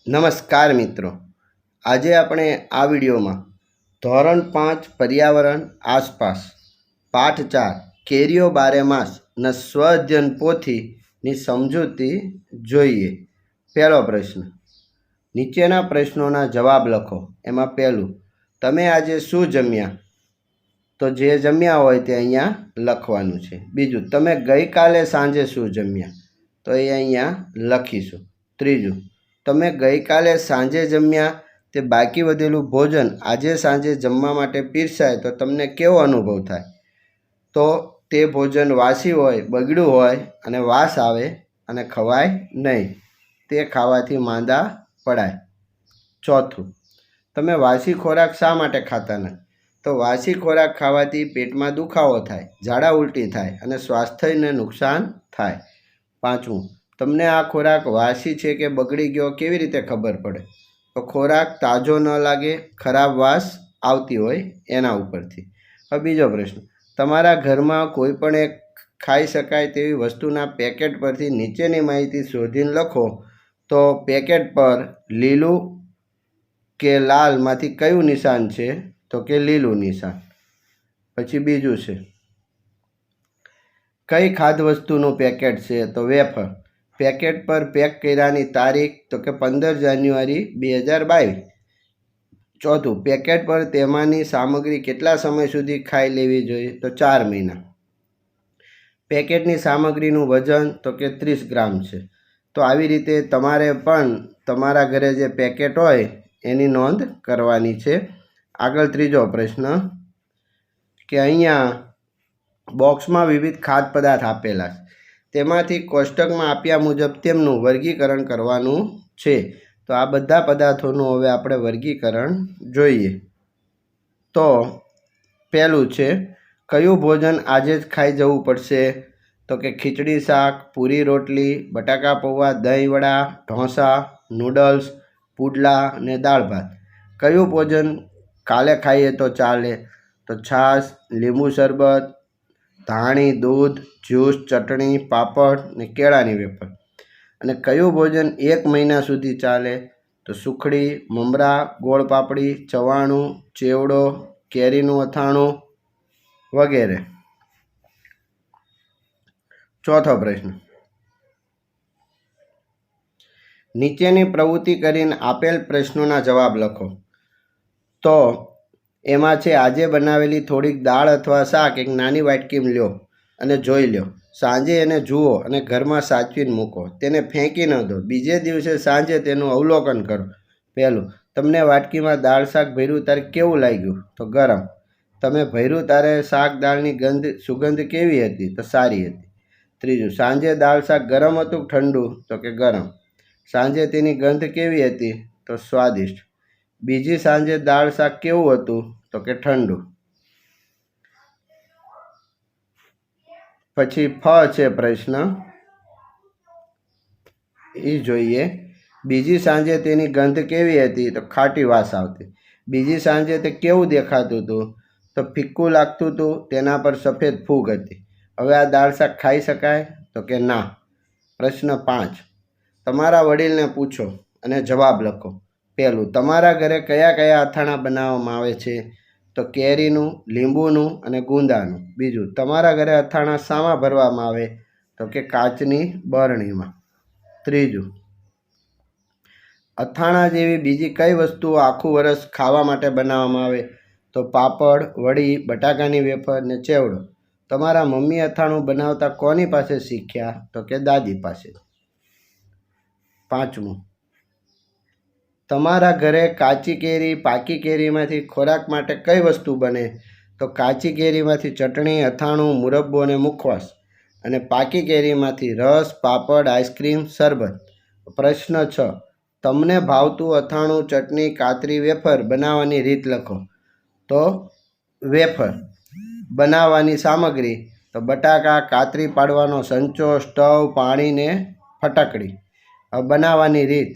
નમસ્કાર મિત્રો, આજે આપણે આ વિડીયોમાં ધોરણ 5 પર્યાવરણ આસપાસ પાઠ 4 કેરીઓ બારેમાસના સ્વઅધ્યયન પોથીની સમજૂતી જોઈએ। પહેલો પ્રશ્ન, નીચેના પ્રશ્નોના જવાબ લખો। એમાં પહેલું, તમે આજે શું જમ્યા? તો જે જમ્યા હોય તે અહીંયા લખવાનું છે। બીજું, તમે ગઈકાલે સાંજે શું જમ્યા? તો એ અહીંયા લખીશું। ત્રીજું, તમે ગઈકાલે સાંજે જમ્યા તે બાકી વધેલું ભોજન આજે સાંજે જમવા માટે પીરસાય તો તમને કેવો અનુભવ થાય? તો તે ભોજન વાસી હોય, બગડ્યું હોય અને વાસ આવે અને ખવાય નહીં, તે ખાવાથી માંદા પડાય। ચોથું, તમે વાસી ખોરાક શા માટે ખાતા નથી? તો વાસી ખોરાક ખાવાથી પેટમાં દુખાવો થાય, ઝાડા ઉલટી થાય અને સ્વાસ્થ્યને નુકસાન થાય। પાંચમું, તમને આ ખોરાક વાસી છે કે બગડી ગયો કેવી રીતે ખબર પડે? તો ખોરાક તાજો ન લાગે, ખરાબ વાસ આવતી હોય એના ઉપરથી। હવે બીજો પ્રશ્ન, તમારા ઘરમાં કોઈ પણ એક ખાઈ શકાય તેવી વસ્તુના પેકેટ પરથી નીચેની માહિતી શોધીને લખો। તો પેકેટ પર લીલું કે લાલમાંથી કયું નિશાન છે? તો કે લીલું નિશાન। પછી બીજું છે, કઈ ખાદ્યવસ્તુનું પેકેટ છે? તો વેફર। પેકેટ પર પેક કર્યાની તારીખ? તો કે 15 જાન્યુઆરી 2022। ચોથું, પેકેટ પર તેમાંની સામગ્રી કેટલા સમય સુધી ખાઈ લેવી જોઈએ? તો 4 મહિના। પેકેટની સામગ્રીનું વજન? તો કે 30 ગ્રામ છે। તો આવી રીતે તમારે પણ તમારા ઘરે જે પેકેટ હોય એની નોંધ કરવાની છે। આગળ ત્રીજો પ્રશ્ન, કે અહીંયા બોક્સમાં વિવિધ ખાદ્ય પદાર્થ આપેલા છે, તેમાંથી કોષ્ટકમાં આપ્યા મુજબ તેમનું વર્ગીકરણ કરવાનું છે। તો આ બધા પદાર્થોનું હવે આપણે વર્ગીકરણ જોઈએ। તો પહેલું છે, કયું ભોજન આજે જ ખાઈ જવું પડશે? તો કે ખીચડી શાક, પૂરી રોટલી, બટાકા પૌવા, દહીં વડા, ઢોસા, નૂડલ્સ, પુડલા અને દાળ ભાત। કયું ભોજન કાલે ખાઈએ તો ચાલે? તો છાશ, લીંબુ શરબત, ધાણી, દૂધ, જ્યુસ, ચટણી, પાપડ ને કેળાની વેફર। અને કયું ભોજન 1 મહિના સુધી ચાલે? તો સુખડી, મમરા, ગોળ પાપડી, ચવાણું, ચેવડો, કેરીનું અથાણું વગેરે। ચોથો પ્રશ્ન, નીચેની પ્રવૃત્તિ કરીને આપેલ પ્રશ્નોના જવાબ લખો। તો એમાં છે, આજે બનાવેલી થોડીક દાળ અથવા શાક એક નાની વાટકીમાં લ્યો અને જોઈ લો। સાંજે એને જુઓ અને ઘરમાં સાચવીને મૂકો, તેને ફેંકી ન દો। બીજે દિવસે સાંજે તેનું અવલોકન કરો। પહેલું, તમને વાટકીમાં દાળ શાક ભર્યું ત્યારે કેવું લાગ્યું? તો ગરમ। તમે ભર્યું ત્યારે શાક દાળની સુગંધ કેવી હતી? તો સારી હતી। ત્રીજું, સાંજે દાળ શાક ગરમ હતું ઠંડુ? તો કે ગરમ। સાંજે તેની ગંધ કેવી હતી? તો સ્વાદિષ્ટ। બીજી સાંજે દાળ શાક કેવું હતું? તો કે ઠંડુ। પછી છે પ્રશ્ન એ જોઈએ, બીજી સાંજે તેની ગંધ કેવી હતી? તો ખાટી વાસ આવતી। બીજી સાંજે તે કેવું દેખાતું હતું? તો ફિક્કું લાગતું હતું, તેના પર સફેદ ફૂગ હતી। હવે આ દાળ શાક ખાઈ શકાય? તો કે ના। પ્રશ્ન 5, તમારા વડીલને પૂછો અને જવાબ લખો। પહેલું, તમારા ઘરે કયા કયા અથાણાં બનાવવામાં આવે છે? તો કેરીનું, લીંબુનું અને ગુંદાનું। બીજું, તમારા ઘરે અથાણાં શામાં ભરવામાં આવે? તો કે કાચની બરણીમાં। ત્રીજું, અથાણાં જેવી બીજી કઈ વસ્તુઓ આખું વર્ષ ખાવા માટે બનાવવામાં આવે? તો પાપડ, વડી, બટાકાની વેફર ને ચેવડો। તમારા મમ્મી અથાણું બનાવતા કોની પાસે શીખ્યા? તો કે દાદી પાસે। પાંચમું, તમારા ઘરે કાચી કેરી, પાકી કેરીમાંથી ખોરાક માટે કઈ વસ્તુ બને? તો કાચી કેરીમાંથી ચટણી, અથાણું, મુરબ્બો અને મુખવાસ, અને પાકી કેરીમાંથી રસ, પાપડ, આઈસ્ક્રીમ, શરબત। પ્રશ્ન 6, તમને ભાવતું અથાણું, ચટણી, કાતરી, વેફર બનાવવાની રીત લખો। તો વેફર બનાવવાની સામગ્રી? તો બટાકા, કાતરી પાડવાનો સંચો, સ્ટવ, પાણી ને ફટકડી। બનાવવાની રીત?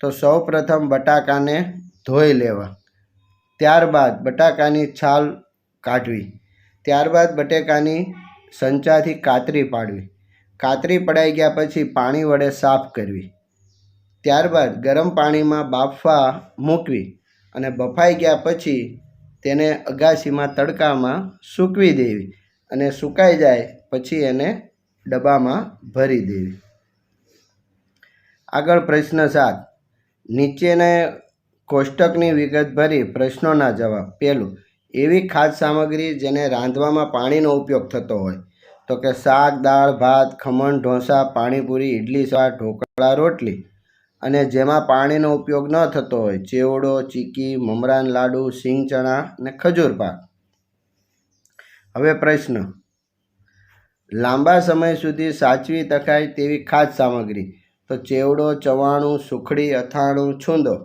તો સૌ પ્રથમ બટાકાને ધોઈ લેવા, ત્યારબાદ બટાકાની છાલ કાઢવી, ત્યારબાદ બટાકાની સંચાથી કાતરી પાડવી, કાતરી પડાઈ ગયા પછી પાણી વડે સાફ કરવી, ત્યારબાદ ગરમ પાણીમાં બાફવા મૂકવી અને બફાઈ ગયા પછી તેને અગાસીમાં તડકામાં સૂકવી દેવી અને સુકાઈ જાય પછી એને ડબ્બામાં ભરી દેવી. આગળ પ્રશ્ન 7. નીચેના કોષ્ટકની વિગત ભરી પ્રશ્નોના જવાબ. પહેલું, એવી ખાદ્ય સામગ્રી જેને રાંધવામાં પાણીનો ઉપયોગ થતો હોય. તો કે શાક, દાળ, ભાત, ખમણ, ઢોસા, પાણીપુરી, ઇડલી, સંભાર, ઢોકળા, રોટલી. અને જેમાં પાણીનો ઉપયોગ ન થતો હોય. ચેવડો, ચીકી, મમરાન લાડુ, સિંગ ચણા અને ખજૂર પાક. હવે પ્રશ્ન, લાંબા સમય સુધી સાચવી શકાય તેવી ખાદ્ય સામગ્રી. તો ચેવડો, ચવાણું, સુખડી, અથાણું, છૂંદો.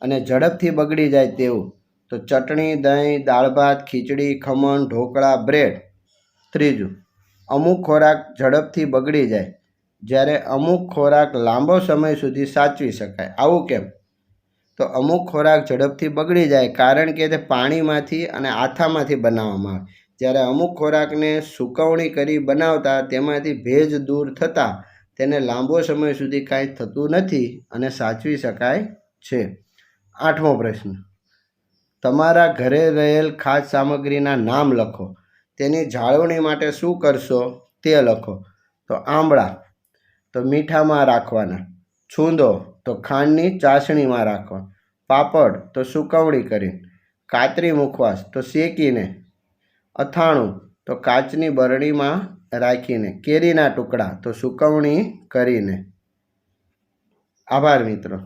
અને ઝડપથી બગડી જાય તેવું. તો ચટણી, દહીં, દાળ ભાત, ખીચડી, ખમણ, ઢોકળા, બ્રેડ. ત્રીજું, અમુક ખોરાક ઝડપથી બગડી જાય જ્યારે અમુક ખોરાક લાંબો સમય સુધી સાચવી શકાય. આવું કેમ? તો અમુક ખોરાક ઝડપથી બગડી જાય કારણ કે તે પાણીમાંથી અને આથામાંથી બનાવવામાં આવે. જ્યારે અમુક ખોરાકને સૂકવણી કરી બનાવતા તેમાંથી ભેજ દૂર થતાં તેને લાંબો સમય સુધી કાંઈ થતું નથી અને સાચવી શકાય છે. 8મો પ્રશ્ન, તમારા ઘરે રહેલ ખાદ્ય સામગ્રીના નામ લખો. તેની જાળવણી માટે શું કરશો તે લખો. તો આંબળા તો મીઠામાં રાખવાના, છૂંદો તો ખાંડની ચાસણીમાં રાખવા, પાપડ તો સુકવણી કરીને, કાતરી મુખવાસ તો શેકીને, અથાણું તો કાચની બરણીમાં રાખીને, કેરીના ટુકડા તો સુકવણી કરીને. આભાર મિત્રો.